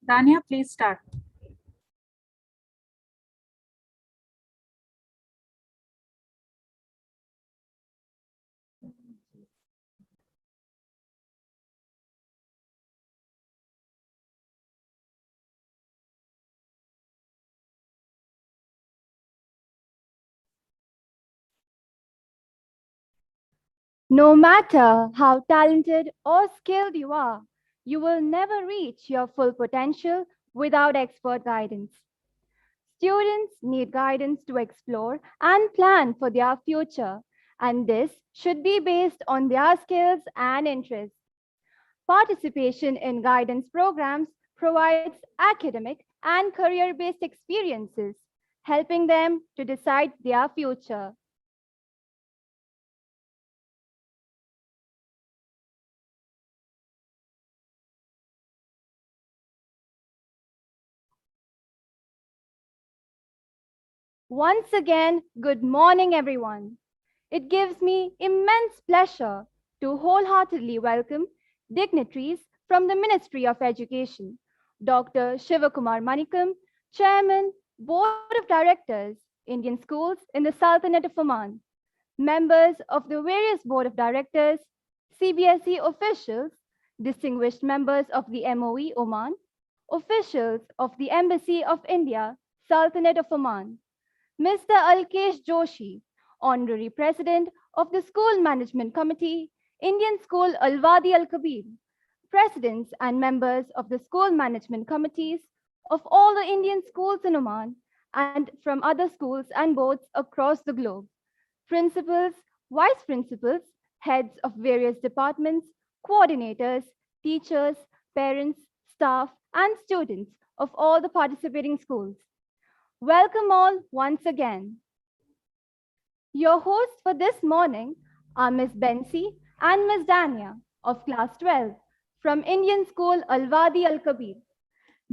Dania, please start. No matter how talented or skilled you are, you will never reach your full potential without expert guidance. Students need guidance to explore and plan for their future, and this should be based on their skills and interests. Participation in guidance programs provides academic and career based experiences, helping them to decide their future. Once again, good morning, everyone. It gives me immense pleasure to wholeheartedly welcome dignitaries from the Ministry of Education, Dr. Shivakumar Manikam, Chairman, Board of Directors, Indian Schools in the Sultanate of Oman, members of the various Board of Directors, CBSE officials, distinguished members of the MOE Oman, officials of the Embassy of India, Sultanate of Oman, Mr. Alkesh Joshi, Honorary President of the School Management Committee, Indian School Al-Wadi Al-Kabir, Presidents and members of the School Management Committees of all the Indian schools in Oman and from other schools and boards across the globe, principals, vice principals, heads of various departments, coordinators, teachers, parents, staff, and students of all the participating schools. Welcome all once again. Your hosts for this morning are Ms. Bensi and Ms. Dania of Class 12 from Indian School Al-Wadi Al-Kabir.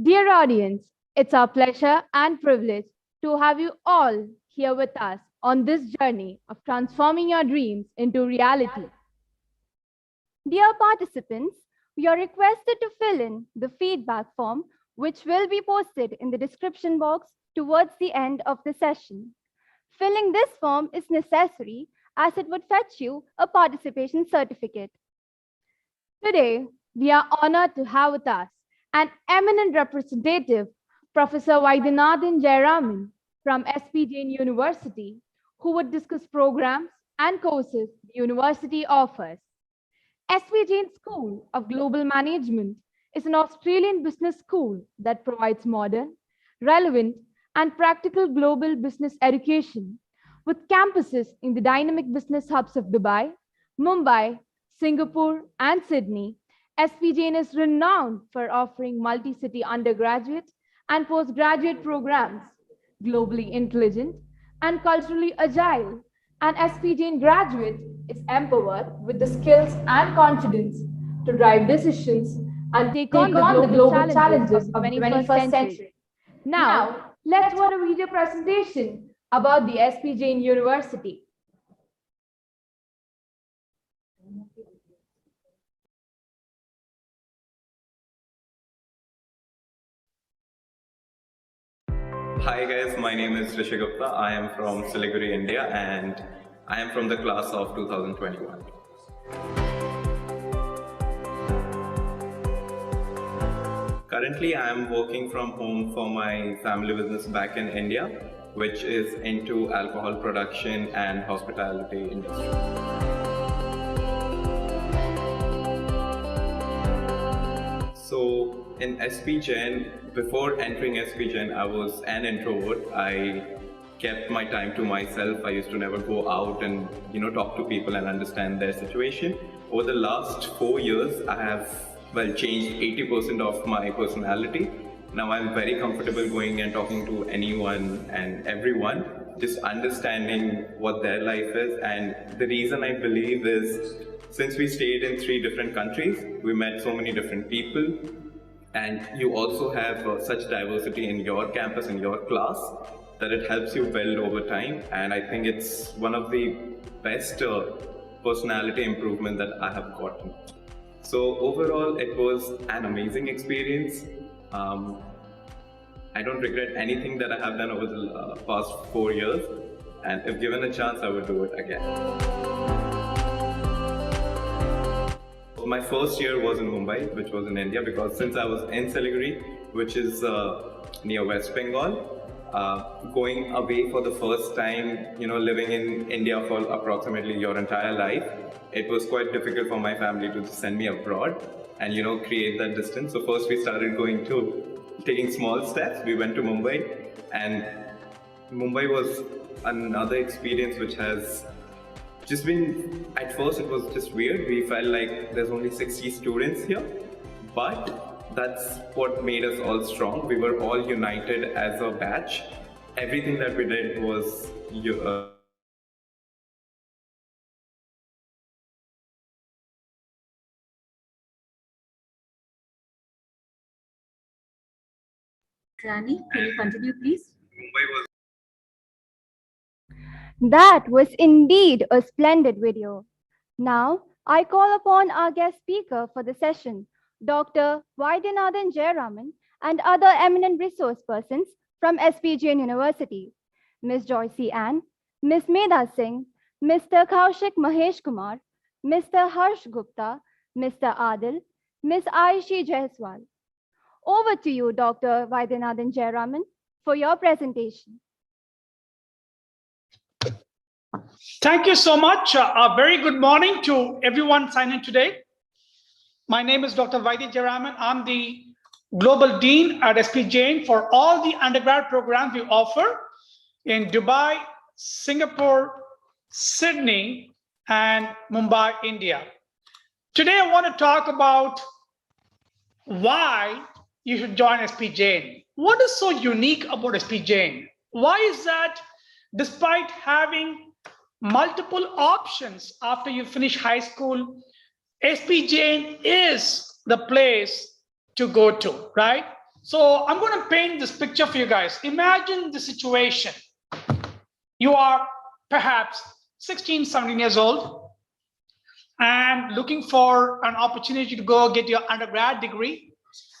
Dear audience, it's our pleasure and privilege to have you all here with us on this journey of transforming your dreams into reality. Dear participants, you are requested to fill in the feedback form, which will be posted in the description box towards the end of the session. Filling this form is necessary as it would fetch you a participation certificate. Today, we are honored to have with us an eminent representative, Professor Vaidyanathan Jayaraman from SP Jain University, who would discuss programs and courses the university offers. SP Jain School of Global Management is an Australian business school that provides modern, relevant, and practical global business education with campuses in the dynamic business hubs of Dubai, Mumbai, Singapore, and Sydney. SP Jain is renowned for offering multi-city undergraduate and postgraduate programs, globally intelligent and culturally agile, and SP Jain graduate is empowered with the skills and confidence to drive decisions and take on the global challenges of the 21st century. Now, let's watch a video presentation about the SP Jain University. Hi guys, my name is Rishi Gupta. I am from Siliguri, India, and I am from the class of 2021. Currently, I am working from home for my family business back in India, which is into alcohol production and hospitality industry. So in SP Jain, before entering SP Jain, I was an introvert. I kept my time to myself. I used to never go out and talk to people and understand their situation. Over the last 4 years, I have changed 80% of my personality. Now I'm very comfortable going and talking to anyone and everyone, just understanding what their life is. And the reason I believe is, since we stayed in 3 different countries, we met so many different people, and you also have such diversity in your campus, in your class, that it helps you build over time. And I think it's one of the best personality improvement that I have gotten. So overall, it was an amazing experience. I don't regret anything that I have done over the past 4 years, and if given a chance, I would do it again. My first year was in Mumbai, which was in India, because since I was in Siliguri, which is near West Bengal, going away for the first time, living in India for approximately your entire life, it was quite difficult for my family to send me abroad and, create that distance. So first we started taking small steps. We went to Mumbai, and Mumbai was another experience which has just been, at first it was just weird. We felt like there's only 60 students here, but that's what made us all strong. We were all united as a batch. Everything that we did was Rani, can you continue, please? That was indeed a splendid video. Now, I call upon our guest speaker for the session, Dr. Vaidyanathan Jayaraman, and other eminent resource persons from SP Jain University, Ms. Joycey Ann, Ms. Medha Singh, Mr. Kaushik Mahesh Kumar, Mr. Harsh Gupta, Mr. Adil, Ms. Aishi Jaiswal. Over to you, Dr. Vaidyanathan Jayaraman, for your presentation. Thank you so much. A very good morning to everyone signing today. My name is Dr. Vaidya Jayaraman. I'm the Global Dean at SP Jain for all the undergrad programs we offer in Dubai, Singapore, Sydney, and Mumbai, India. Today, I want to talk about why you should join SP Jain. What is so unique about SP Jain? Why is that despite having multiple options after you finish high school, SP Jain is the place to go to, right? So I'm going to paint this picture for you guys. Imagine the situation. You are perhaps 16, 17 years old and looking for an opportunity to go get your undergrad degree,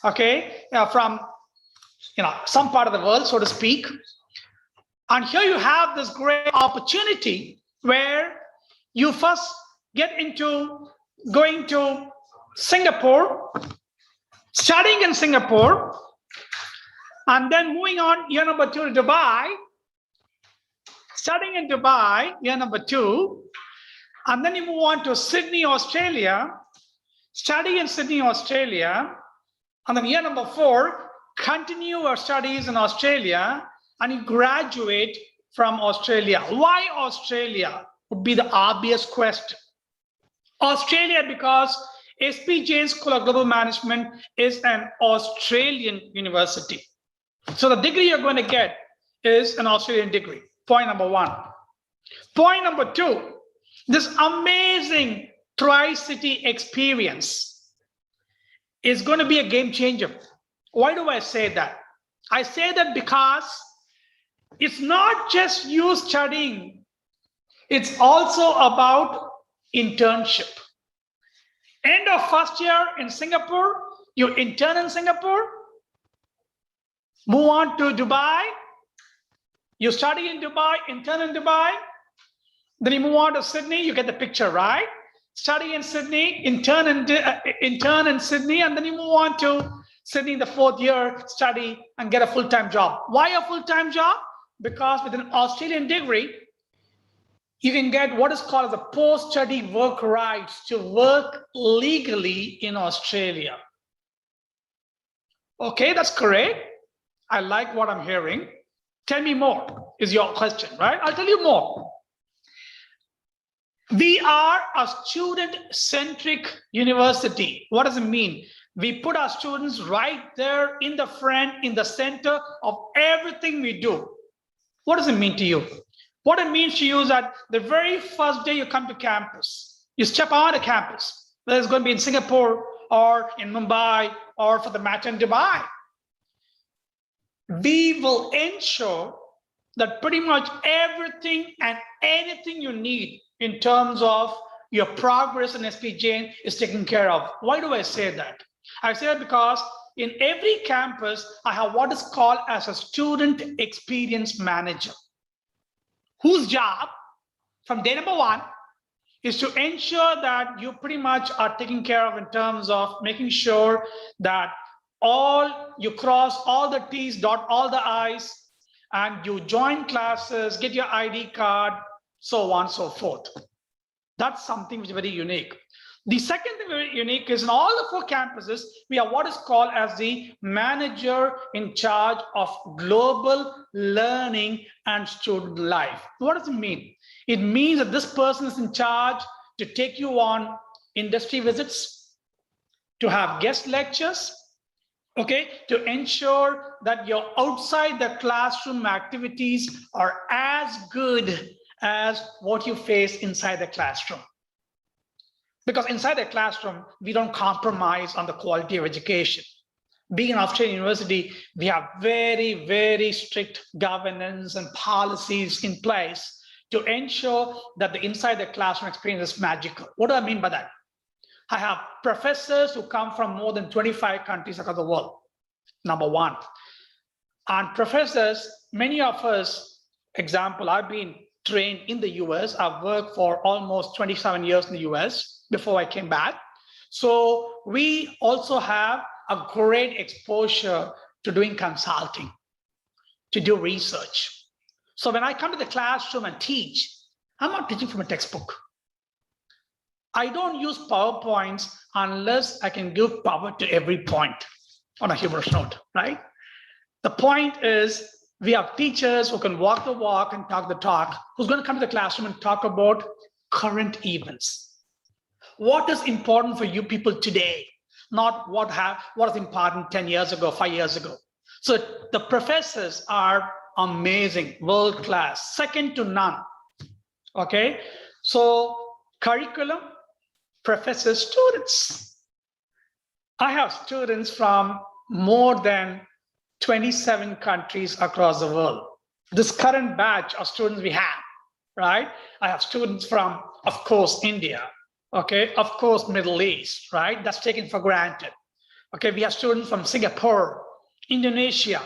okay, from some part of the world, so to speak. And here you have this great opportunity where you first get into going to Singapore, studying in Singapore, and then moving on year number 2 to Dubai, studying in Dubai, year number 2, and then you move on to Sydney, Australia, study in Sydney, Australia, and then year number 4, continue your studies in Australia, and you graduate from Australia. Why Australia would be the obvious question. Australia, because SP Jain School of Global Management is an Australian university. So the degree you're going to get is an Australian degree. Point number 1. Point number 2, this amazing Tri-City experience is going to be a game changer. Why do I say that? I say that because it's not just you studying, it's also about internship. End of first year in Singapore, you intern in Singapore, move on to Dubai, you study in Dubai, intern in Dubai, then you move on to Sydney, you get the picture, right? Study in Sydney, intern in Sydney, and then you move on to Sydney the 4th year, study and get a full-time job. Why a full-time job? Because with an Australian degree, you can get what is called as a post-study work rights to work legally in Australia. Okay, that's correct. I like what I'm hearing. Tell me more is your question, right? I'll tell you more. We are a student-centric university. What does it mean? We put our students right there in the front, in the center of everything we do. What does it mean to you? What it means to you is that the very first day you come to campus, you step on the campus, whether it's going to be in Singapore or in Mumbai or for the matter in Dubai, we will ensure that pretty much everything and anything you need in terms of your progress in SP Jain is taken care of. Why do I say that? I say that because in every campus, I have what is called as a student experience manager, whose job from day number one is to ensure that you pretty much are taken care of in terms of making sure that you cross all the T's, dot all the I's, and you join classes, get your ID card, so on and so forth. That's something which is very unique. The second thing very unique is in all the 4 campuses, we have what is called as the manager in charge of global learning and student life. What does it mean? It means that this person is in charge to take you on industry visits, to have guest lectures, okay, to ensure that your outside the classroom activities are as good as what you face inside the classroom. Because inside the classroom, we don't compromise on the quality of education. Being an Australian university, we have very, very strict governance and policies in place to ensure that the inside the classroom experience is magical. What do I mean by that? I have professors who come from more than 25 countries across the world, number one. And professors, many of us, example, I've been trained in the US. I've worked for almost 27 years in the US before I came back. So we also have a great exposure to doing consulting, to do research. So when I come to the classroom and teach, I'm not teaching from a textbook. I don't use PowerPoints unless I can give power to every point on a humorous note, right? The point is we have teachers who can walk the walk and talk the talk, who's going to come to the classroom and talk about current events. What is important for you people today, not what is important 10 years ago, 5 years ago. So the professors are amazing, world-class, second to none, okay? So curriculum, professors, students. I have students from more than 27 countries across the world. This current batch of students we have, right? I have students from, of course, India, okay? Of course, Middle East, right? That's taken for granted. Okay, we have students from Singapore, Indonesia,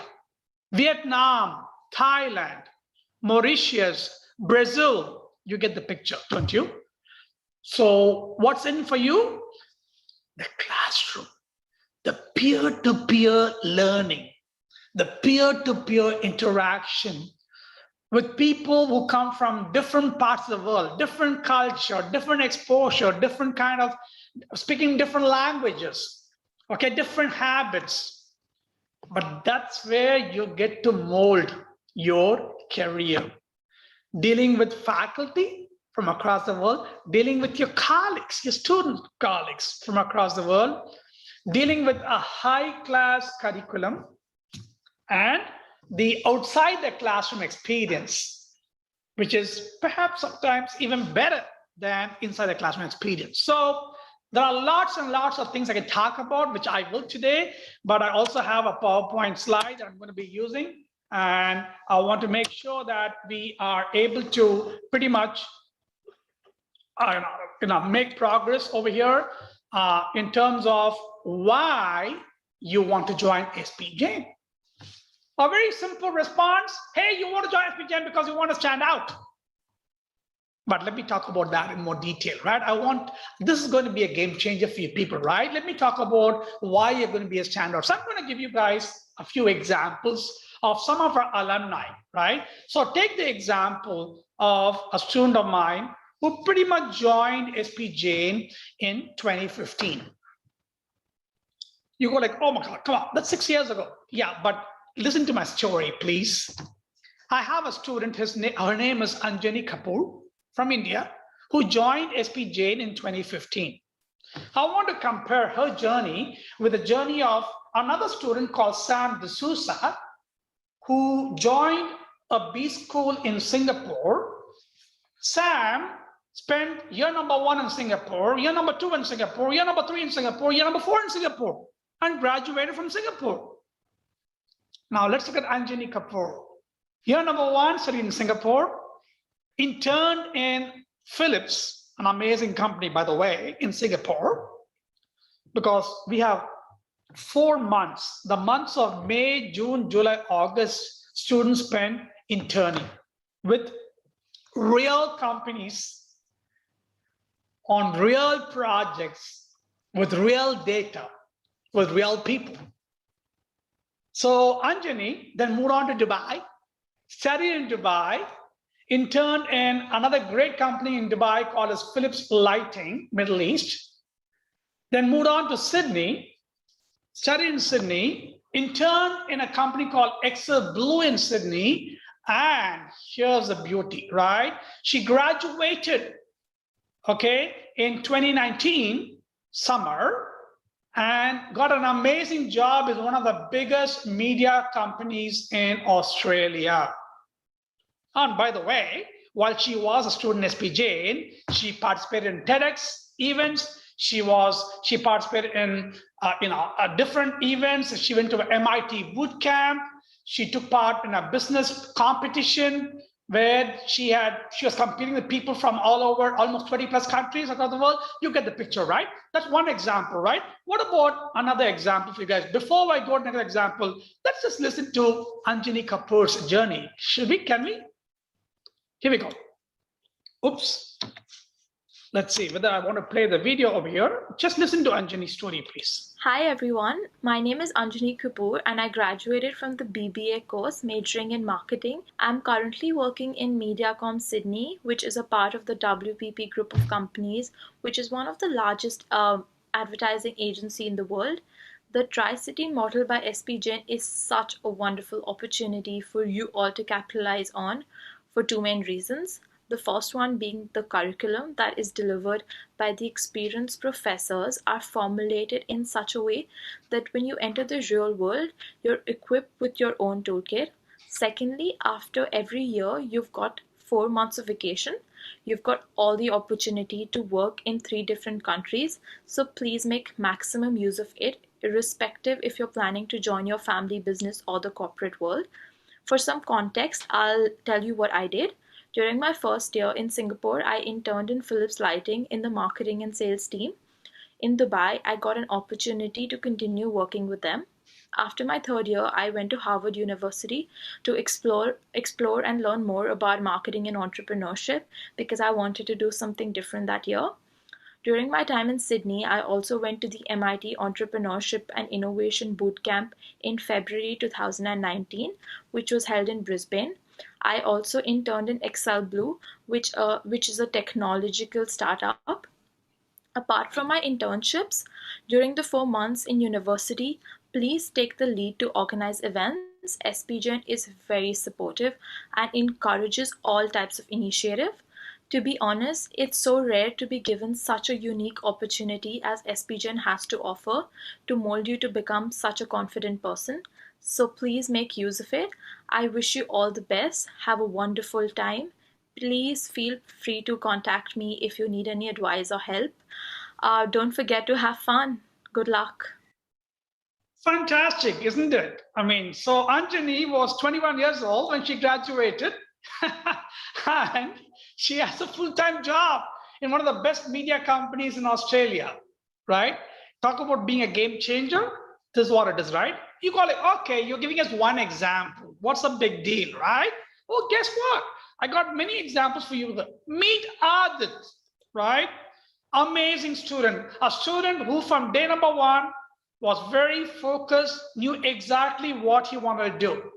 Vietnam, Thailand, Mauritius, Brazil. You get the picture, don't you? So what's in for you? The classroom, the peer-to-peer learning, the peer-to-peer interaction with people who come from different parts of the world, different culture, different exposure, different kind of speaking different languages, okay, different habits. But that's where you get to mold your career. Dealing with faculty from across the world, dealing with your colleagues, your student colleagues from across the world, dealing with a high-class curriculum, and the outside the classroom experience, which is perhaps sometimes even better than inside the classroom experience. So there are lots and lots of things I can talk about, which I will today, but I also have a PowerPoint slide that I'm going to be using. And I want to make sure that we are able to pretty much make progress over here in terms of why you want to join SP Jain. A very simple response, hey, you want to join SP Jain because you want to stand out. But let me talk about that in more detail, right? This is going to be a game changer for you people, right? Let me talk about why you're going to be a standout. So I'm going to give you guys a few examples of some of our alumni, right? So take the example of a student of mine who pretty much joined SP Jain in 2015. You go like, oh my God, come on, that's 6 years ago. Yeah, but listen to my story, please. I have a student, her name is Anjani Kapoor from India, who joined SP Jain in 2015. I want to compare her journey with the journey of another student called Sam D'Souza, who joined a B school in Singapore. Sam spent year number 1 in Singapore, year number 2 in Singapore, year number 3 in Singapore, year number 4 in Singapore, and graduated from Singapore. Now let's look at Anjani Kapoor. Year number 1, studied in Singapore, interned in Philips, an amazing company, by the way, in Singapore, because we have 4 months, the months of May, June, July, August, students spend interning with real companies on real projects with real data, with real people. So Anjani then moved on to Dubai, studied in Dubai, interned in another great company in Dubai called as Philips Lighting, Middle East, then moved on to Sydney, studied in Sydney, interned in a company called Excel Blue in Sydney, and here's the beauty, right? She graduated, okay, in 2019 summer, and got an amazing job with one of the biggest media companies in Australia. And by the way, while she was a student SP Jain, she participated in TEDx events. She participated in different events. She went to an MIT boot camp. She took part in a business competition where she was competing with people from all over, almost 20 plus countries across the world. You get the picture, right? That's one example, right? What about another example for you guys? Before I go to another example, let's just listen to Anjani Kapoor's journey. Can we? Here we go. Oops. Let's see whether I want to play the video over here. Just listen to Anjani's story, please. Hi everyone, my name is Anjani Kapoor and I graduated from the BBA course majoring in marketing. I'm currently working in Mediacom Sydney, which is a part of the WPP group of companies, which is one of the largest advertising agency in the world. The Tri-City model by SP Jain is such a wonderful opportunity for you all to capitalize on for two main reasons. The first one being the curriculum that is delivered by the experienced professors are formulated in such a way that when you enter the real world, you're equipped with your own toolkit. Secondly, after every year, you've got 4 months of vacation. You've got all the opportunity to work in 3 different countries. So please make maximum use of it, irrespective if you're planning to join your family business or the corporate world. For some context, I'll tell you what I did. During my first year in Singapore, I interned in Philips Lighting in the marketing and sales team. In Dubai, I got an opportunity to continue working with them. After my 3rd year, I went to Harvard University to explore and learn more about marketing and entrepreneurship because I wanted to do something different that year. During my time in Sydney, I also went to the MIT Entrepreneurship and Innovation Bootcamp in February 2019, which was held in Brisbane. I also interned in Excel Blue, which is a technological startup. Apart from my internships, during the 4 months in university, please take the lead to organize events. SP Jain is very supportive and encourages all types of initiative. To be honest, it's so rare to be given such a unique opportunity as SP Jain has to offer to mold you to become such a confident person. So please make use of it. I wish you all the best. Have a wonderful time. Please feel free to contact me if you need any advice or help. Don't forget to have fun. Good luck. Fantastic, isn't it? I mean, so Anjani was 21 years old when she graduated, and she has a full-time job in one of the best media companies in Australia, right? Talk about being a game changer. This is what it is, right? You call it, okay, you're giving us one example. What's the big deal, right? Well, guess what? I got many examples for you. Meet Adit, right? Amazing student. A student who from day number 1 was very focused, knew exactly what he wanted to do.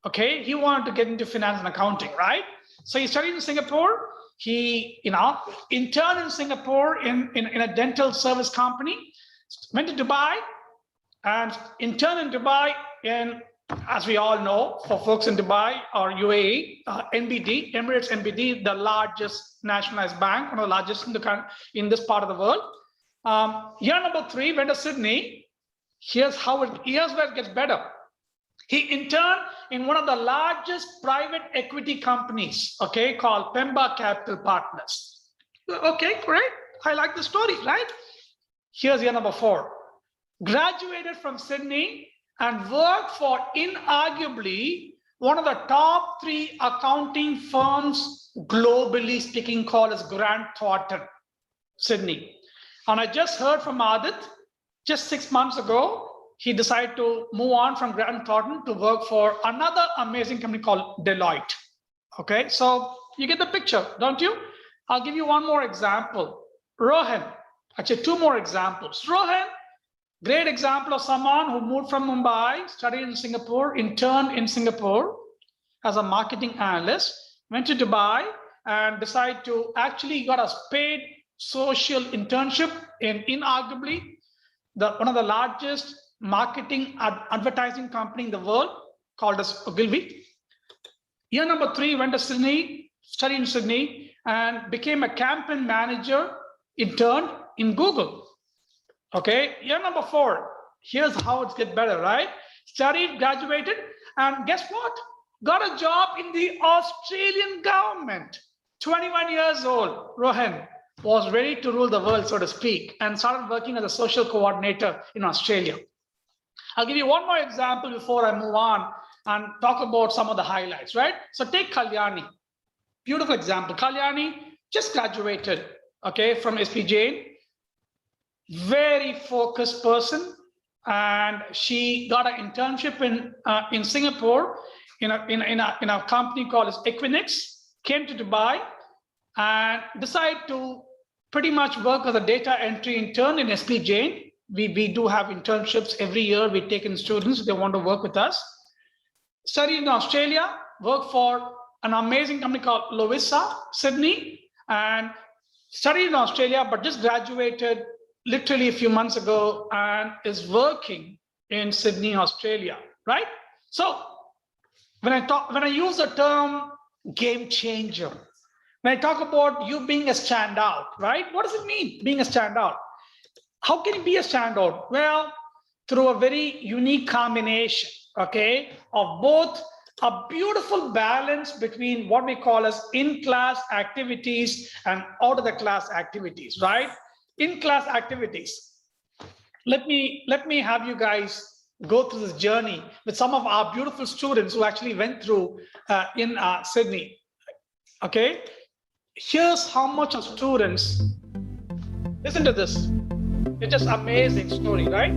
Okay, he wanted to get into finance and accounting, right? So he studied in Singapore. He, interned in Singapore in a dental service company, went to Dubai and interned in Dubai in, as we all know, for folks in Dubai or UAE, NBD, Emirates NBD, the largest nationalized bank, one of the largest in this part of the world. Year number 3, went to Sydney. Here's where it gets better. He interned in one of the largest private equity companies, okay, called Pemba Capital Partners. Okay, great. I like the story, right? Here's year number 4. Graduated from Sydney and worked for inarguably one of the top 3 accounting firms globally speaking, called as Grant Thornton, Sydney. And I just heard from Adit just 6 months ago he decided to move on from Grant Thornton to work for another amazing company called Deloitte. Okay, so you get the picture, don't you? I'll give you one more example. Rohan, actually 2 more examples. Rohan, great example of someone who moved from Mumbai, studied in Singapore, interned in Singapore as a marketing analyst, went to Dubai and decided to actually got a paid social internship in inarguably one of the largest marketing advertising company in the world called as Ogilvy. Year number 3, went to Sydney, studied in Sydney, and became a campaign manager, intern in Google. Okay, year number 4, here's how it's get better, right? Studied, graduated, and guess what? Got a job in the Australian government. 21 years old, Rohan was ready to rule the world, so to speak, and started working as a social coordinator in Australia. I'll give you one more example before I move on and talk about some of the highlights, right? So take Kalyani, beautiful example. Kalyani just graduated, okay, from SP Jain, very focused person, and she got an internship in Singapore in a company called Equinix, came to Dubai and decided to pretty much work as a data entry intern in SP Jain. We do have internships every year. We take in students if they want to work with us. Studied in Australia, worked for an amazing company called Lovisa, Sydney, and studied in Australia, but just graduated literally a few months ago and is working in Sydney, Australia, right? So when I use the term game changer, when I talk about you being a standout, right? What does it mean, being a standout? How can you be a standout? Well, through a very unique combination, okay, of both a beautiful balance between what we call as in-class activities and out-of-the-class activities, right? In-class activities. Let me have you guys go through this journey with some of our beautiful students who actually went through in Sydney, okay? Here's how much of students, listen to this. It's just amazing story, right?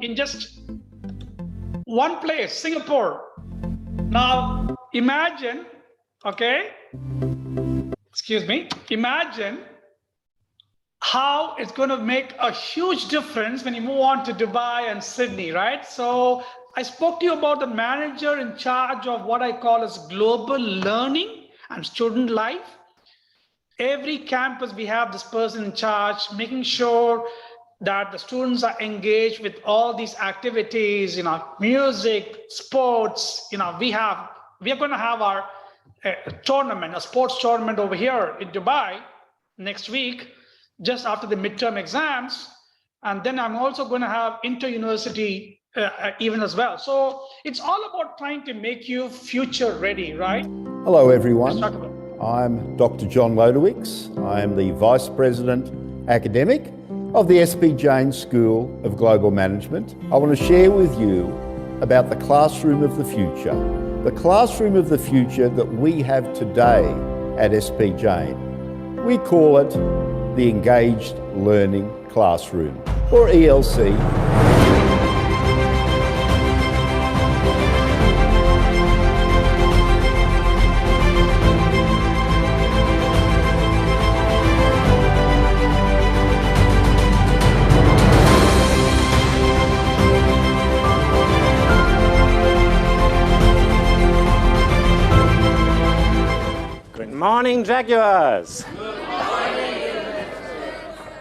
in just one place, Singapore. Now imagine, okay, excuse me, imagine how it's going to make a huge difference when you move on to Dubai and Sydney, right? So I spoke to you about the manager in charge of what I call as global learning and student life. Every campus, we have this person in charge, making sure that the students are engaged with all these activities, music, sports. We are going to have our tournament, a sports tournament over here in Dubai next week, just after the midterm exams. And then I'm also going to have inter-university even as well. So it's all about trying to make you future ready, right? Hello everyone. I'm Dr. John Lodewicks. I am the Vice President Academic of the SP Jain School of Global Management. I want to share with you about the classroom of the future. The classroom of the future that we have today at SP Jain. We call it the Engaged Learning Classroom, or ELC. Morning, Jaguars! Good morning!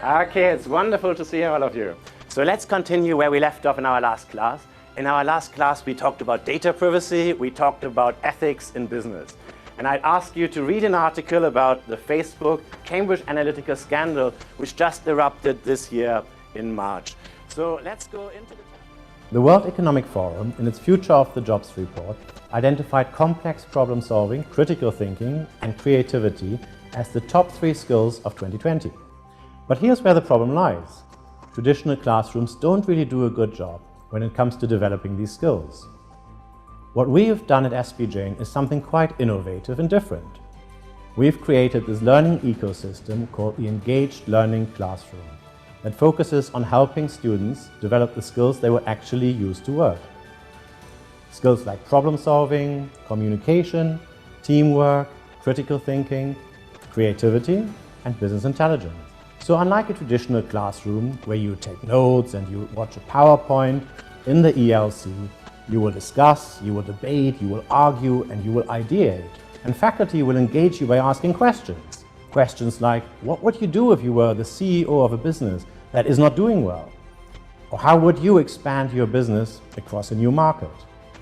Okay, it's wonderful to see all of you. So let's continue where we left off in our last class. In our last class, we talked about data privacy, we talked about ethics in business. And I'd ask you to read an article about the Facebook Cambridge Analytica scandal, which just erupted this year in March. So let's go into the World Economic Forum, in its Future of the Jobs report, identified complex problem-solving, critical thinking, and creativity as the top 3 skills of 2020. But here's where the problem lies. Traditional classrooms don't really do a good job when it comes to developing these skills. What we have done at SP Jain is something quite innovative and different. We've created this learning ecosystem called the Engaged Learning Classroom that focuses on helping students develop the skills they will actually use to work. Skills like problem solving, communication, teamwork, critical thinking, creativity, and business intelligence. So unlike a traditional classroom where you take notes and you watch a PowerPoint, in the ELC, you will discuss, you will debate, you will argue, and you will ideate. And faculty will engage you by asking questions. Questions like, what would you do if you were the CEO of a business that is not doing well? Or how would you expand your business across a new market?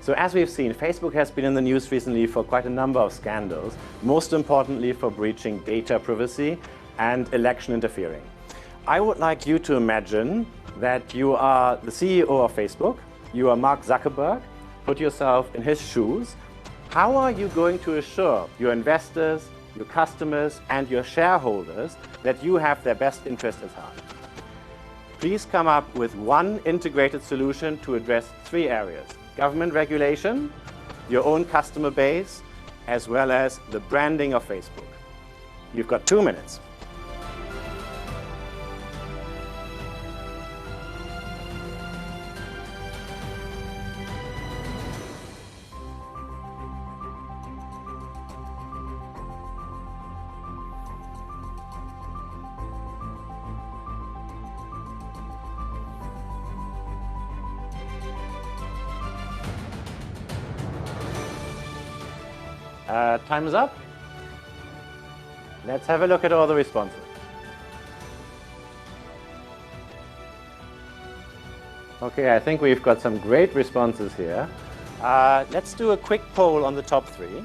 So as we've seen, Facebook has been in the news recently for quite a number of scandals, most importantly for breaching data privacy and election interfering. I would like you to imagine that you are the CEO of Facebook, you are Mark Zuckerberg, put yourself in his shoes. How are you going to assure your investors, your customers, and your shareholders that you have their best interest at heart? Please come up with one integrated solution to address 3 areas: government regulation, your own customer base, as well as the branding of Facebook. You've got 2 minutes. Time is up. Let's have a look at all the responses. Okay, I think we've got some great responses here. Let's do a quick poll on the top 3.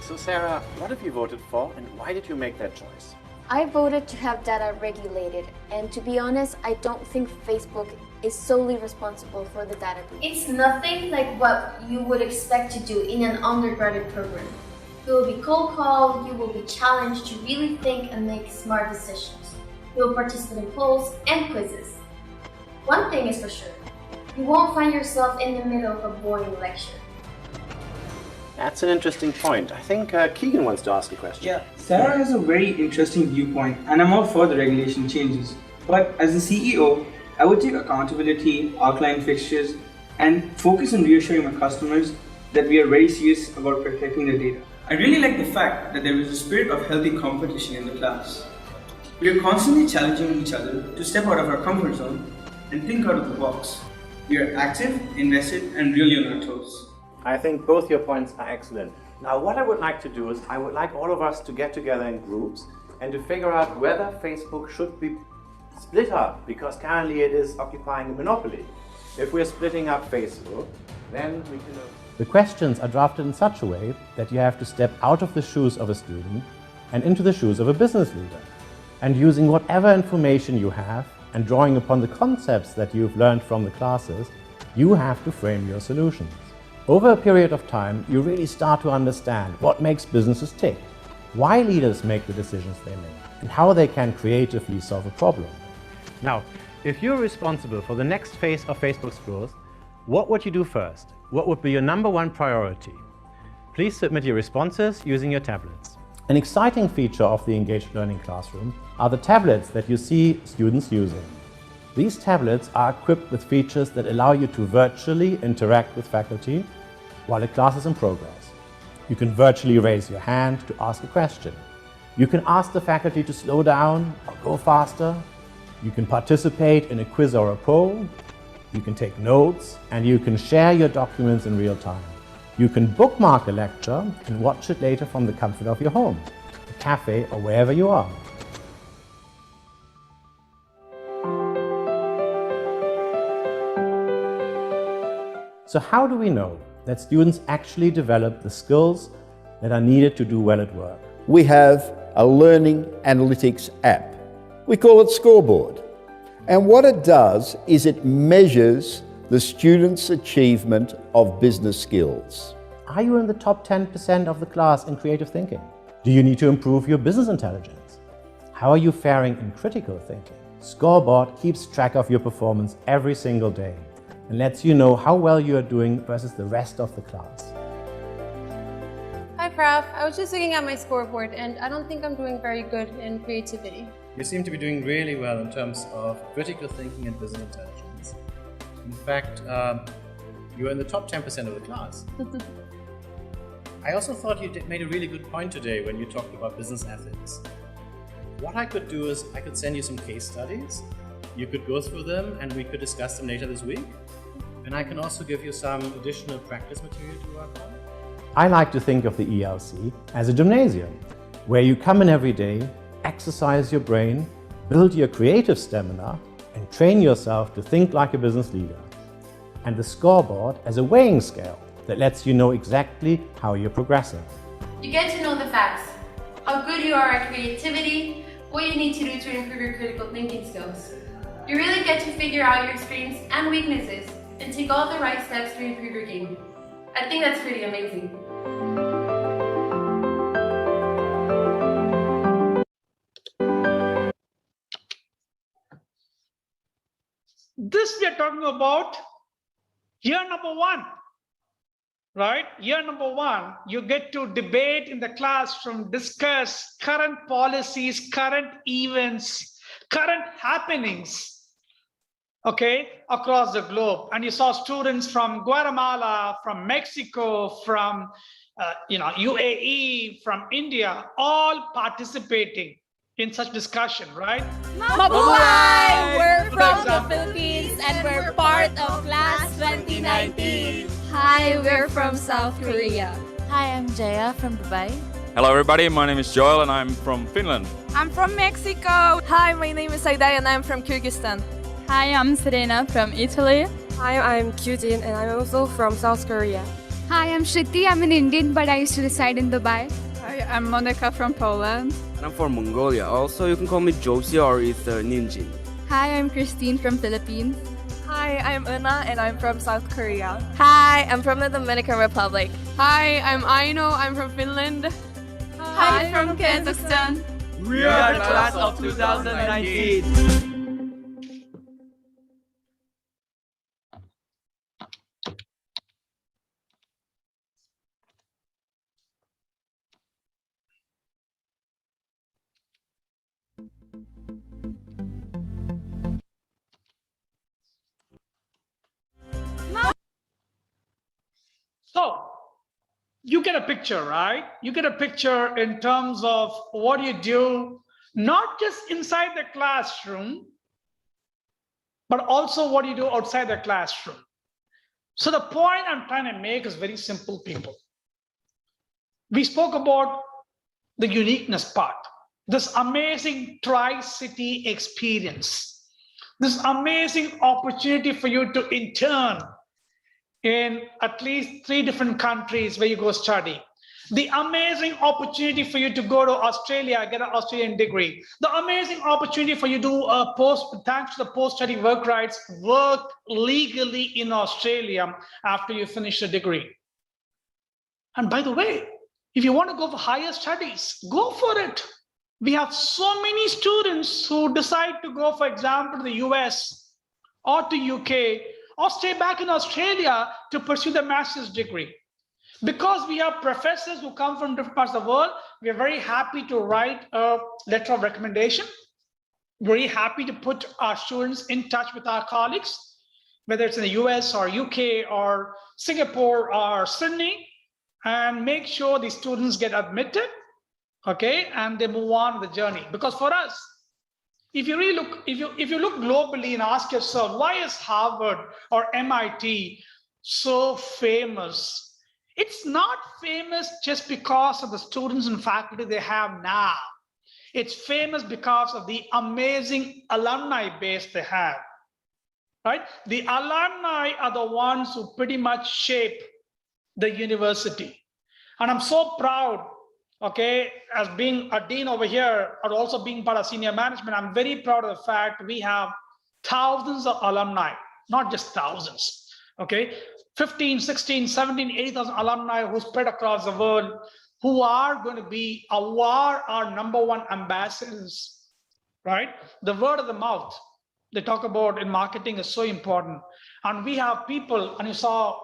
So Sarah, what have you voted for and why did you make that choice? I voted to have data regulated, and to be honest, I don't think Facebook is solely responsible for the data breach. It's nothing like what you would expect to do in an undergraduate program. You will be cold called, you will be challenged to really think and make smart decisions. You will participate in polls and quizzes. One thing is for sure, you won't find yourself in the middle of a boring lecture. That's an interesting point. I think Keegan wants to ask a question. Yeah, Sarah has a very interesting viewpoint, and I'm all for the regulation changes. But as the CEO, I would take accountability, outline fixtures, and focus on reassuring my customers that we are very serious about protecting the data. I really like the fact that there is a spirit of healthy competition in the class. We are constantly challenging each other to step out of our comfort zone and think out of the box. We are active, invested, and really on our toes. I think both your points are excellent. Now, what I would like to do is I would like all of us to get together in groups and to figure out whether Facebook should be split up, because currently it is occupying a monopoly. If we're splitting up Facebook, then we can... The questions are drafted in such a way that you have to step out of the shoes of a student and into the shoes of a business leader. And using whatever information you have and drawing upon the concepts that you've learned from the classes, you have to frame your solutions. Over a period of time, you really start to understand what makes businesses tick, why leaders make the decisions they make, and how they can creatively solve a problem. Now, if you're responsible for the next phase of Facebook's growth, what would you do first? What would be your #1 priority? Please submit your responses using your tablets. An exciting feature of the Engaged Learning Classroom are the tablets that you see students using. These tablets are equipped with features that allow you to virtually interact with faculty while a class is in progress. You can virtually raise your hand to ask a question. You can ask the faculty to slow down or go faster. You can participate in a quiz or a poll. You can take notes, and you can share your documents in real time. You can bookmark a lecture and watch it later from the comfort of your home, a cafe, or wherever you are. So how do we know that students actually develop the skills that are needed to do well at work? We have a learning analytics app. We call it Scoreboard. And what it does is it measures the students' achievement of business skills. Are you in the top 10% of the class in creative thinking? Do you need to improve your business intelligence? How are you faring in critical thinking? Scoreboard keeps track of your performance every single day and lets you know how well you are doing versus the rest of the class. Hi, Prof. I was just looking at my scoreboard and I don't think I'm doing very good in creativity. You seem to be doing really well in terms of critical thinking and business intelligence. In fact, you're in the top 10% of the class. I also thought you made a really good point today when you talked about business ethics. What I could do is I could send you some case studies. You could go through them and we could discuss them later this week. And I can also give you some additional practice material to work on. I like to think of the ELC as a gymnasium, where you come in every day, exercise your brain, build your creative stamina, and train yourself to think like a business leader. And the scoreboard as a weighing scale that lets you know exactly how you're progressing. You get to know the facts, how good you are at creativity, what you need to do to improve your critical thinking skills. You really get to figure out your strengths and weaknesses and take all the right steps to improve your game. I think that's pretty amazing. This we are talking about year #1, right? Year #1, you get to debate in the classroom, discuss current policies, current events, current happenings, okay, across the globe. And you saw students from Guatemala, from Mexico, from UAE, from India, all participating in such discussion, right? Mabuhay! We're from the Philippines and we're part of Class 2019. Hi, we're from South Korea. Hi, I'm Jaya from Dubai. Hello everybody, my name is Joel and I'm from Finland. I'm from Mexico. Hi, my name is Aida and I'm from Kyrgyzstan. Hi, I'm Serena from Italy. Hi, I'm Kyujin and I'm also from South Korea. Hi, I'm Shriti. I'm an Indian but I used to reside in Dubai. Hi, I'm Monica from Poland. And I'm from Mongolia. Also, you can call me Josie or Ether Ninjin. Hi, I'm Christine from Philippines. Hi, I'm Una and I'm from South Korea. Hi, I'm from the Dominican Republic. Hi, I'm Aino. I'm from Finland. Hi, I'm from Kazakhstan. We are the class of 2019. So you get a picture, right? You get a picture in terms of what you do, not just inside the classroom, but also what you do outside the classroom. So the point I'm trying to make is very simple, people. We spoke about the uniqueness part, this amazing Tri-City experience, this amazing opportunity for you to intern in at least 3 different countries where you go study. The amazing opportunity for you to go to Australia, get an Australian degree. The amazing opportunity for you to thanks to the post-study work rights, work legally in Australia after you finish the degree. And by the way, if you want to go for higher studies, go for it. We have so many students who decide to go, for example, to the US or to UK or stay back in Australia to pursue the master's degree. Because we have professors who come from different parts of the world, we are very happy to write a letter of recommendation. Very happy to put our students in touch with our colleagues, whether it's in the US or UK or Singapore or Sydney, and make sure the students get admitted, okay, and they move on the journey. Because for us, if you really look, if you look globally and ask yourself, why is Harvard or MIT so famous? It's not famous just because of the students and faculty they have now. It's famous because of the amazing alumni base they have, right? The alumni are the ones who pretty much shape the university. And I'm so proud, okay, as being a dean over here, or also being part of senior management, I'm very proud of the fact we have thousands of alumni, not just thousands, okay? 15, 16, 17, 80,000 alumni who spread across the world, who are going to be our #1 ambassadors, right? The word of the mouth they talk about in marketing is so important. And we have people, and you saw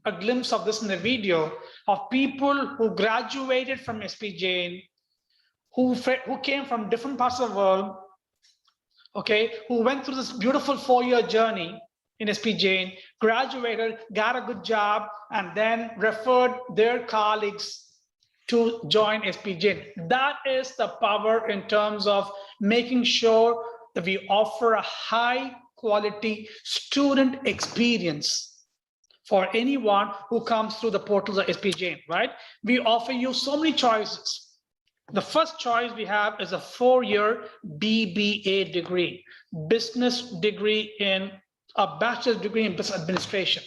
a glimpse of this in the video, of people who graduated from SP Jain, who came from different parts of the world, okay, who went through this beautiful 4-year journey in SP Jain, graduated, got a good job, and then referred their colleagues to join SP Jain. That is the power in terms of making sure that we offer a high quality student experience for anyone who comes through the portals of SP Jain, right? We offer you so many choices. The first choice we have is a 4-year BBA degree, business degree in a bachelor's degree in business administration.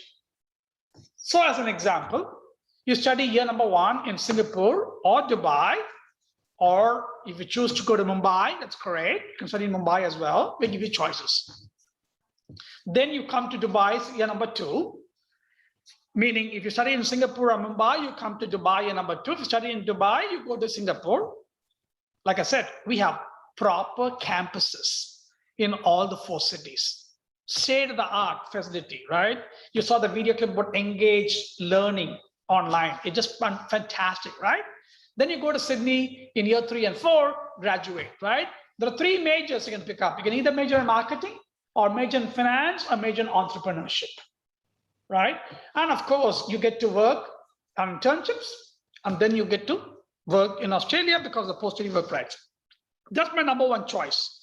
So as an example, you study year #1 in Singapore or Dubai, or if you choose to go to Mumbai, that's great. You can study in Mumbai as well. We give you choices. Then you come to Dubai year #2, meaning if you study in Singapore or Mumbai, you come to Dubai year #2. If you study in Dubai, you go to Singapore. Like I said, we have proper campuses in all the 4 cities. State-of-the-art facility, right? You saw the video clip about engaged learning online. It just fantastic, right? Then you go to Sydney in year 3 and 4, graduate, right? There are 3 majors you can pick up. You can either major in marketing, or major in finance, or major in entrepreneurship, right? And of course, you get to work on internships, and then you get to work in Australia because of post-study work rights. That's my #1 choice.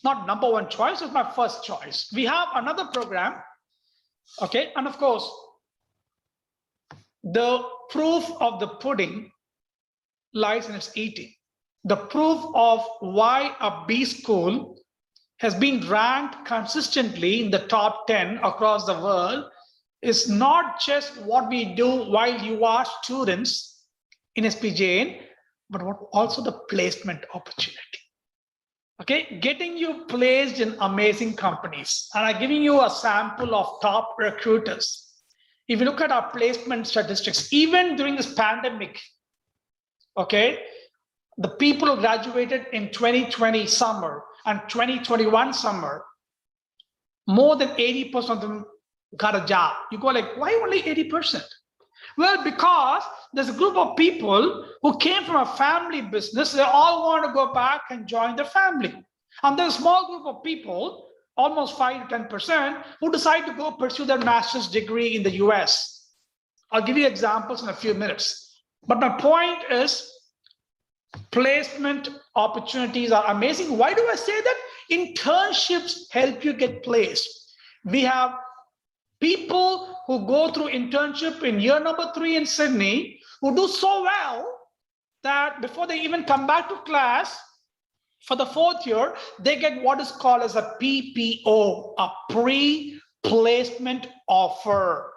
Not #1 choice, it's my first choice. We have another program, okay? And of course, the proof of the pudding lies in its eating. The proof of why a B school has been ranked consistently in the top 10 across the world is not just what we do while you are students in SP Jain, but also the placement opportunity. Okay, getting you placed in amazing companies. And I'm giving you a sample of top recruiters. If you look at our placement statistics, even during this pandemic, okay, the people who graduated in 2020 summer and 2021 summer, more than 80% of them got a job. You go like, why only 80%? Well, because there's a group of people who came from a family business. They all want to go back and join the family. And there's a small group of people, almost 5 to 10%, who decide to go pursue their master's degree in the US. I'll give you examples in a few minutes. But my point is, placement opportunities are amazing. Why do I say that? Internships help you get placed. We have people who go through internship in year number 3 in Sydney who do so well that before they even come back to class for the 4th year, they get what is called as a PPO, a pre-placement offer.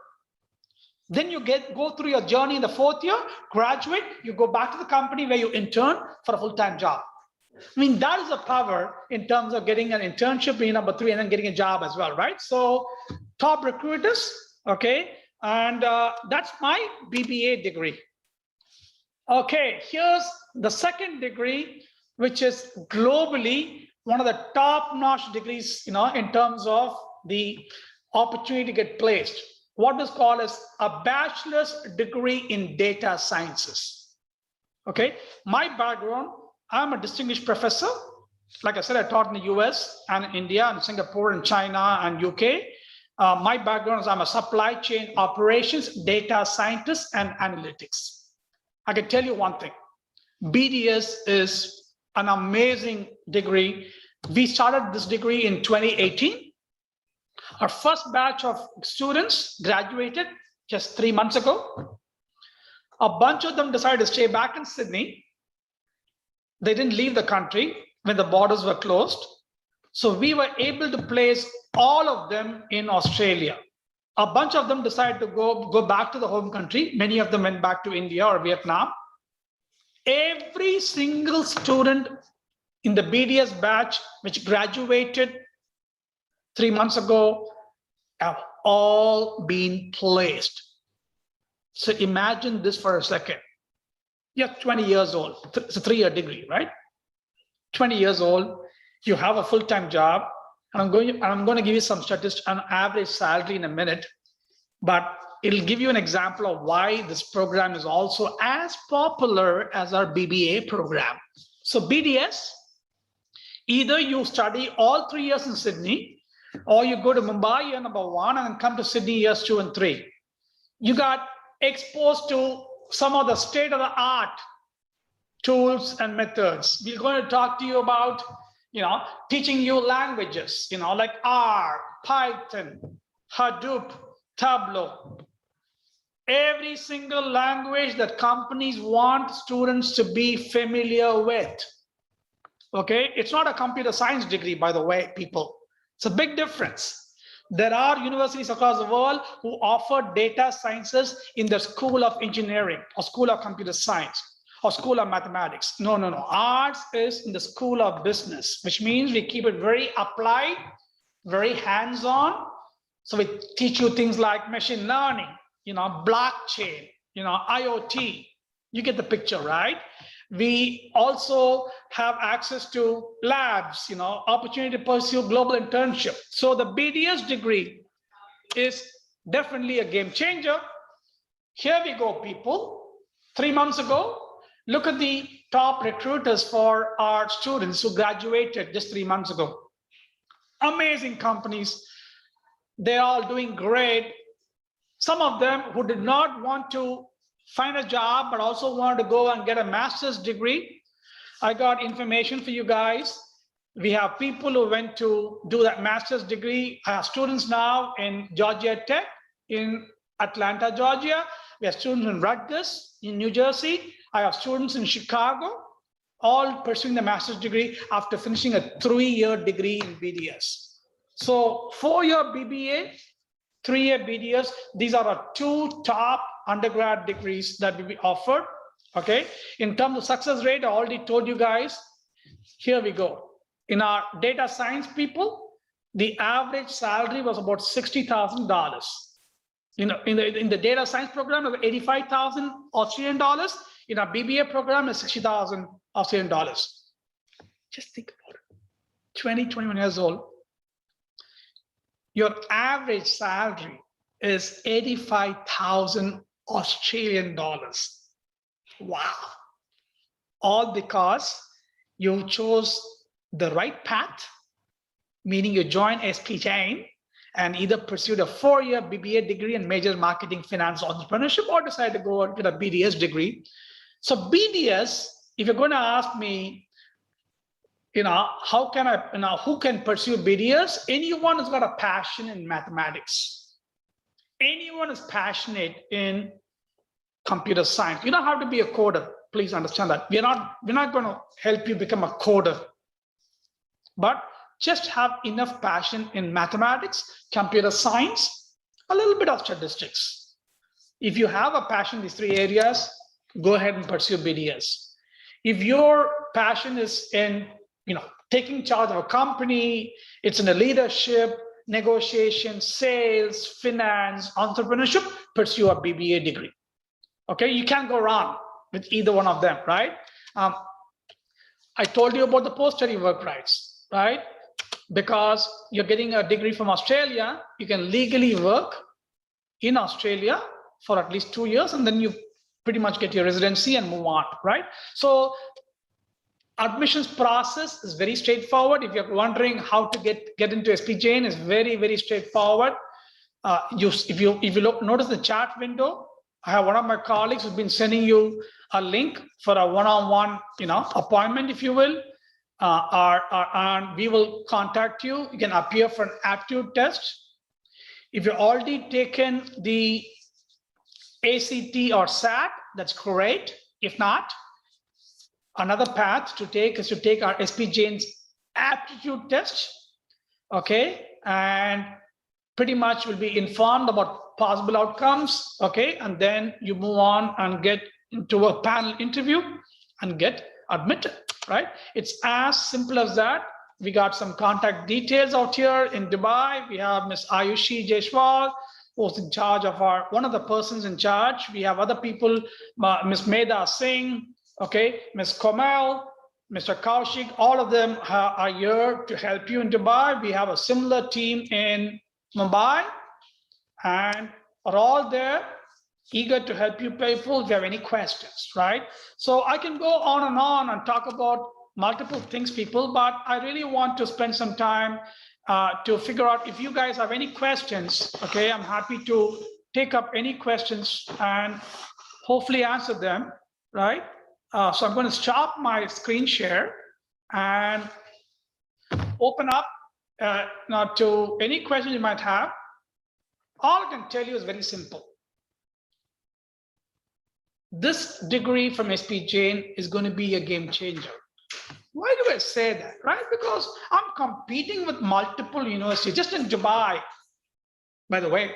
Then you go through your journey in the 4th year, graduate, you go back to the company where you intern for a full-time job. I mean, that is a power in terms of getting an internship in number 3 and then getting a job as well, right? So top recruiters, okay? And that's my BBA degree. Okay, here's the second degree, which is globally one of the top-notch degrees, in terms of the opportunity to get placed. What is called as a bachelor's degree in data sciences. Okay, my background, I'm a distinguished professor. Like I said, I taught in the US and India and Singapore and China and UK. My background is I'm a supply chain operations, data scientist, and analytics. I can tell you one thing, BDS is an amazing degree. We started this degree in 2018. Our first batch of students graduated just 3 months ago. A bunch of them decided to stay back in Sydney. They didn't leave the country when the borders were closed. So we were able to place all of them in Australia. A bunch of them decided to go back to the home country. Many of them went back to India or Vietnam. Every single student in the BDS batch, which graduated 3 months ago, have all been placed. So imagine this for a second. You're 20 years old. It's a 3-year degree, right? 20 years old. You have a full-time job. And I'm going to give you some statistics on average salary in a minute. But it'll give you an example of why this program is also as popular as our BBA program. So BDS, either you study all 3 years in Sydney, or you go to Mumbai year number 1 and then come to Sydney years 2 and 3. You got exposed to some of the state-of-the-art tools and methods. We're going to talk to you about, teaching you languages, like R, Python, Hadoop, Tableau. Every single language that companies want students to be familiar with. Okay, it's not a computer science degree, by the way, people. It's a big difference. There are universities across the world who offer data sciences in the School of Engineering or School of Computer Science or School of Mathematics. No. Ours is in the School of Business, which means we keep it very applied, very hands-on. So we teach you things like machine learning, blockchain, IoT. You get the picture, right? We also have access to labs, opportunity to pursue global internship. So the BDS degree is definitely a game changer. Here we go, people. 3 months ago, look at the top recruiters for our students who graduated just 3 months ago. Amazing companies. They're all doing great. Some of them who did not want to find a job, but also wanted to go and get a master's degree. I got information for you guys. We have people who went to do that master's degree. I have students now in Georgia Tech, in Atlanta, Georgia. We have students in Rutgers, in New Jersey. I have students in Chicago, all pursuing the master's degree after finishing a 3-year degree in BDS. So 4-year BBA, 3-year BDS, these are our 2 top undergrad degrees that will be offered. Okay, in terms of success rate, I already told you guys. Here we go. In our data science people, the average salary was about $60,000. In the data science program, of 85,000 Australian dollars. In our BBA program, is 60,000 Australian dollars. Just think about it. 20, 21 years old. Your average salary is 85,000 Australian dollars. Wow. All because you chose the right path, meaning you join SP Jain and either pursued a 4-year BBA degree in major marketing, finance, entrepreneurship, or decide to go with a BDS degree. So BDS, if you're going to ask me, how can I, who can pursue BDS? Anyone who's got a passion in mathematics. Anyone is passionate in computer science. You don't have to be a coder. Please understand that. We're not going to help you become a coder, but just have enough passion in mathematics, computer science, a little bit of statistics. If you have a passion in these 3 areas, go ahead and pursue BDS. If your passion is in, taking charge of a company, it's in a leadership, negotiation, sales, finance, entrepreneurship, pursue a BBA degree. Okay, you can't go wrong with either one of them, right? I told you about the post-study work rights, right? Because you're getting a degree from Australia, you can legally work in Australia for at least 2 years, and then you pretty much get your residency and move on, right? So admissions process is very straightforward. If you're wondering how to get into SP Jain, is very, very straightforward. If you notice the chat window, I have one of my colleagues who's been sending you a link for a one-on-one, appointment, if you will, and we will contact you. You can appear for an aptitude test. If you've already taken the ACT or SAT, that's great. If not, another path to take is to take our SP Jain's aptitude test, okay? And pretty much will be informed about possible outcomes, okay? And then you move on and get into a panel interview and get admitted, right? It's as simple as that. We got some contact details out here in Dubai. We have Ms. Ayushi Jaiswal, who's in charge of one of the persons in charge. We have other people, Ms. Medha Singh, okay, Ms. Komal, Mr. Kaushik, all of them are here to help you in Dubai. We have a similar team in Mumbai and are all there, eager to help you people if you have any questions, right? So I can go on and talk about multiple things, people, but I really want to spend some time to figure out if you guys have any questions, okay? I'm happy to take up any questions and hopefully answer them, right? So I'm going to stop my screen share and open up now to any questions you might have. All I can tell you is very simple. This degree from SP Jain is going to be a game changer. Why do I say that, right? Because I'm competing with multiple universities, just in Dubai, by the way,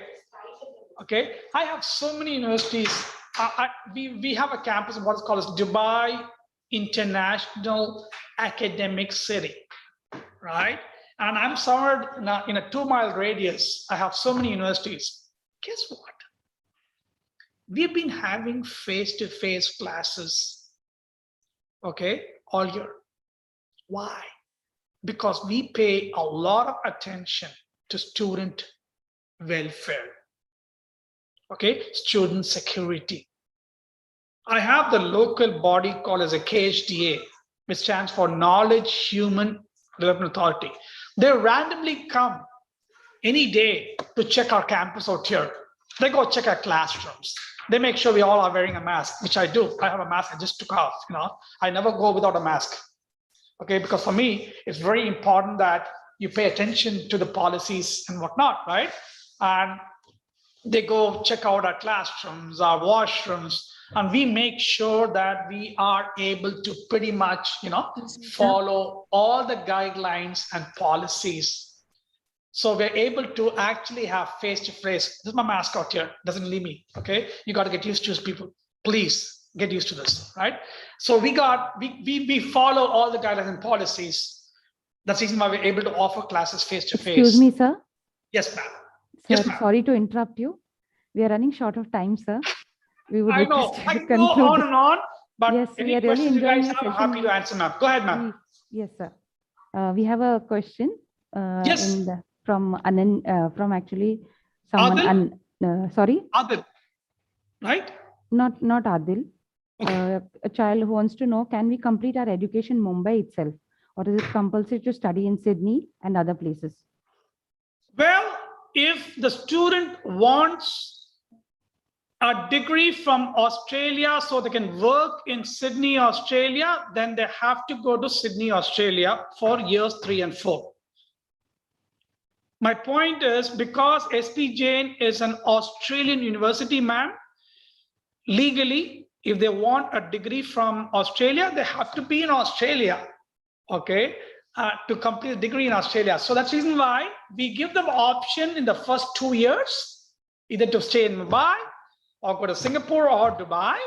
okay? I have so many universities. We have a campus in what is called as Dubai International Academic City, right? And I'm somewhere in a 2-mile radius. I have so many universities. Guess what? We've been having face-to-face classes, okay, all year. Why? Because we pay a lot of attention to student welfare, okay, student security. I have the local body called as a KHDA, which stands for Knowledge Human Development Authority. They randomly come any day to check our campus out here. They go check our classrooms. They make sure we all are wearing a mask, which I do. I have a mask I just took off, I never go without a mask. Okay, because for me, it's very important that you pay attention to the policies and whatnot, right? And they go check out our classrooms, our washrooms, and we make sure that we are able to pretty much, follow all the guidelines and policies. So we're able to actually have face-to-face. This is my mask out here, doesn't leave me, okay? You got to get used to this, people. Please get used to this, right? So we follow all the guidelines and policies. That's the reason why we're able to offer classes face-to-face. Excuse me, sir. Yes, ma'am. Yes, ma'am. Sorry to interrupt you. We are running short of time, sir. We would I know. I can go on and on, but yes, any questions you guys have, I'm happy to answer, ma'am. Go ahead, ma'am. Yes, sir. We have a question. Yes. From actually someone. Sorry. Adil, right? Not Adil. Okay. A child who wants to know, can we complete our education in Mumbai itself, or is it compulsory to study in Sydney and other places? Well, if the student wants a degree from Australia so they can work in Sydney, Australia, then they have to go to Sydney, Australia for years 3 and 4. My point is, because SP Jain is an Australian university, ma'am, legally, if they want a degree from Australia, they have to be in Australia, okay, to complete a degree in Australia. So that's the reason why we give them option in the first 2 years, either to stay in Mumbai or go to Singapore or Dubai,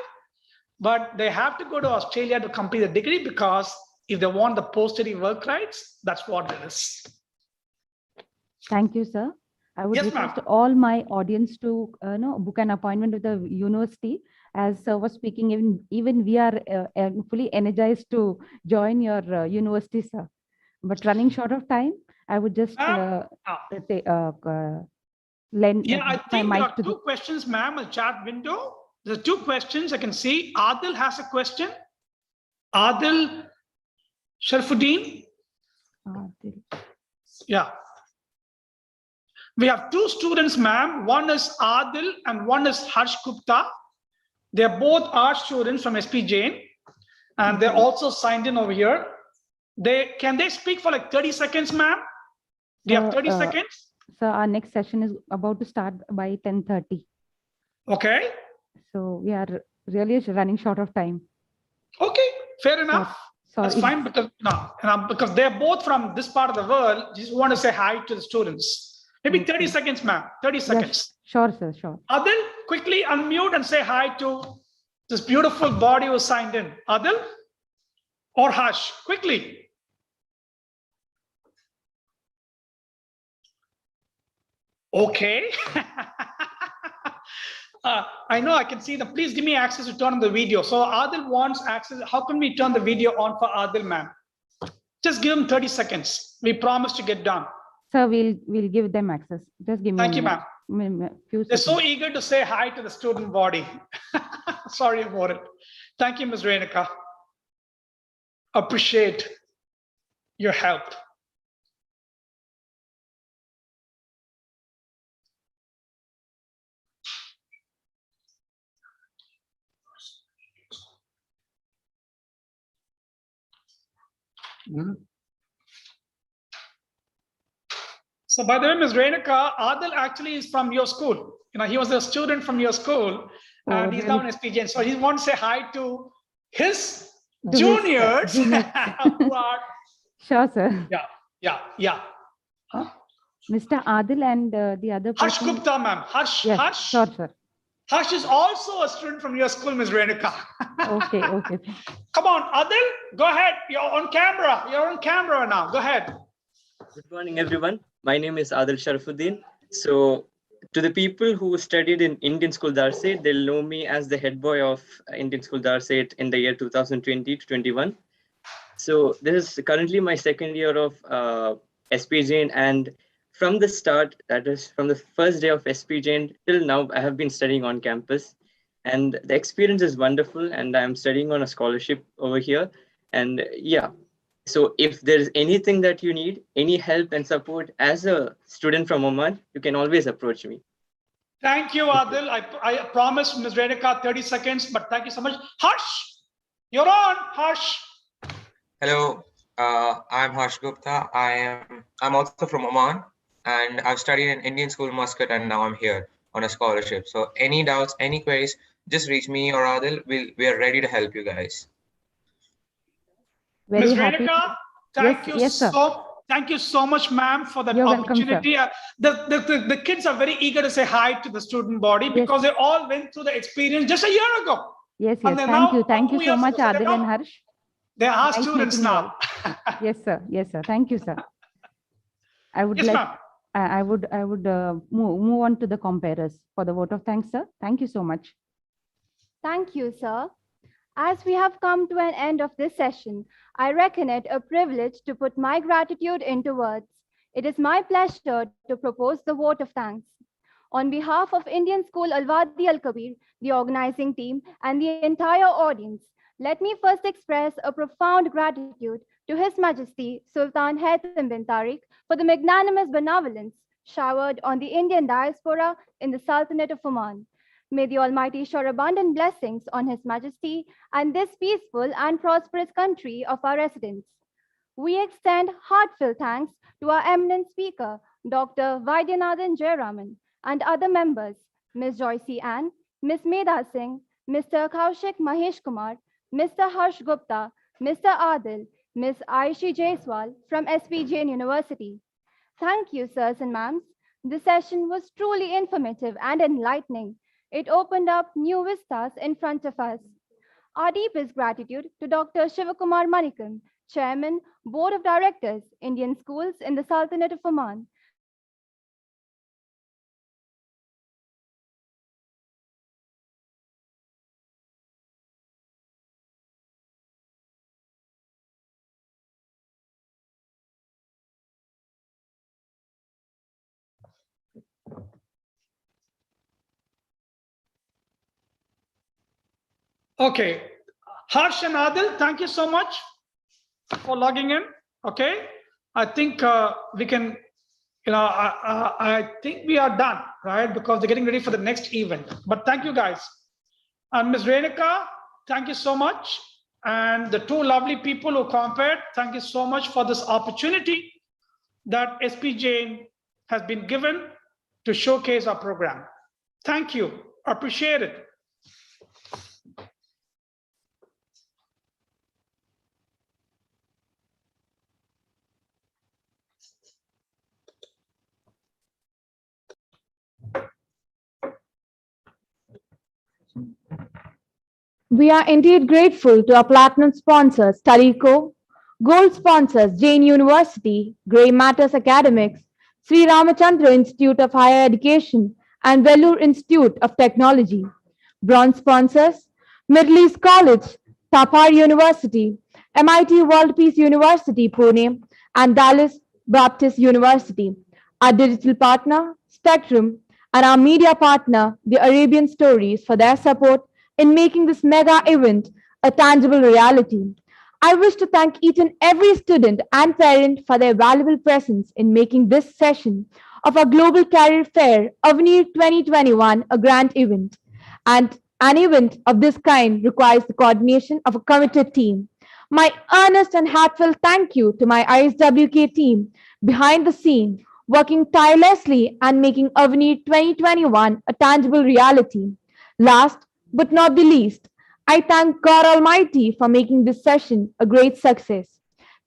but they have to go to Australia to complete a degree, because if they want the post-study work rights, that's what it is. Thank you, sir. I would Yes, request ma'am. all my audience to book an appointment with the university. As sir was speaking, even we are fully energized to join your university, sir. But running short of time, I would just lend I my think there mic are to two questions, ma'am, in chat window. There are 2 questions I can see. Adil has a question. Adil Sharfuddin. Yeah. We have 2 students, ma'am. One is Adil and one is Harsh Gupta. They're both our students from SP Jain, and they're also signed in over here. Can they speak for like 30 seconds, ma'am? Do you have 30 seconds? So our next session is about to start by 10:30. Okay. So we are really running short of time. Okay, fair enough. Sorry. That's fine, because because they're both from this part of the world. Just want to say hi to the students. Maybe 30 seconds, ma'am. 30 seconds. Yes, sure, sir. Sure. Adil, quickly unmute and say hi to this beautiful body who signed in. Adil or Harsh, quickly. Okay. I know, I can see them. Please give me access to turn on the video. So Adil wants access. How can we turn the video on for Adil, ma'am? Just give him 30 seconds. We promise to get done. Sir, we'll give them access. Just give me. Thank you, ma'am. They're so eager to say hi to the student body. Sorry about it. Thank you, Ms. Renika. Appreciate your help. So by the way, Ms. Renika, Adil actually is from your school. He was a student from your school, and he's now an SP Jain. So he wants to say hi to his juniors. Who are... Sure, sir. Yeah. Mr. Adil and the other person. Harsh Gupta, ma'am. Harsh. Yes, Harsh. sure, sir. Harsh is also a student from your school, Ms. Renika. Okay. Come on, Adil, go ahead. You're on camera. You're on camera now. Go ahead. Good morning, everyone. My name is Adil Sharafuddin. So to the people who studied in Indian School Darset, they'll know me as the head boy of Indian School Darset in the year 2020 to 21. So this is currently my second year of SP Jain, and from the start, that is from the first day of SP Jain till now, I have been studying on campus, and the experience is wonderful, and I'm studying on a scholarship over here. And yeah, so if there's anything that you need, any help and support as a student from Oman, you can always approach me. Thank you, Adil. I promised Ms. Renika 30 seconds, but thank you so much. Harsh, you're on, Harsh. Hello, I'm Harsh Gupta. I'm also from Oman, and I've studied in Indian School Muscat, and now I'm here on a scholarship. So any doubts, any queries, just reach me or Adil. We are ready to help you guys. Ms. Renika, thank you so much, ma'am, for that opportunity. The kids are very eager to say hi to the student body because they all went through the experience just a year ago. Yes. Thank you so much, Adil and Harsh. They are students now. Yes, sir. Thank you, sir. I would move on to the comparers for the vote of thanks, sir. Thank you so much. Thank you, sir. As we have come to an end of this session, I reckon it a privilege to put my gratitude into words. It is my pleasure to propose the vote of thanks. On behalf of Indian School Al-Wadi Al-Kabir, the organizing team, and the entire audience, Let me first express a profound gratitude to His Majesty Sultan Haitham bin Tariq for the magnanimous benevolence showered on the Indian diaspora in the Sultanate of Oman. May the Almighty shower abundant blessings on His Majesty and this peaceful and prosperous country of our residence. We extend heartfelt thanks to our eminent speaker, Dr. Vaidyanathan Jayaraman, and other members, Ms. Joyce Ann, Ms. Medha Singh, Mr. Kaushik Mahesh Kumar, Mr. Harsh Gupta, Mr. Adil, Ms. Aishi Jaiswal from SP Jain University. Thank you, sirs and ma'ams. This session was truly informative and enlightening. It opened up new vistas in front of us. Our deepest gratitude to Dr. Shivakumar Manikam, Chairman, Board of Directors, Indian Schools in the Sultanate of Oman. Okay. Harsh and Adil, thank you so much for logging in. Okay. I think we can, I think we are done, right? Because they're getting ready for the next event. But thank you guys. And Ms. Renika, thank you so much. And the two lovely people who compared, thank you so much for this opportunity that SP Jain has been given to showcase our program. Thank you. Appreciate it. We are indeed grateful to our platinum sponsors, Studyco, gold sponsors, Jain University, Grey Matters Academics, Sri Ramachandra Institute of Higher Education, and Vellore Institute of Technology. Bronze sponsors, Middle East College, Thapar University, MIT World Peace University, Pune, and Dallas Baptist University. Our digital partner, Spectrum, and our media partner, The Arabian Stories, for their support in making this mega event a tangible reality. I wish to thank each and every student and parent for their valuable presence in making this session of our Global Career Fair Avenir 2021 a grand event. And an event of this kind requires the coordination of a committed team. My earnest and heartfelt thank you to my ISWK team behind the scene, working tirelessly and making Avenir 2021 a tangible reality. Last but not the least, I thank God Almighty for making this session a great success.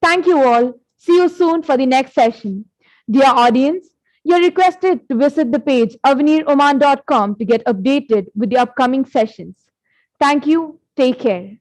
Thank you all. See you soon for the next session. Dear audience, you're requested to visit the page aveniroman.com to get updated with the upcoming sessions. Thank you. Take care.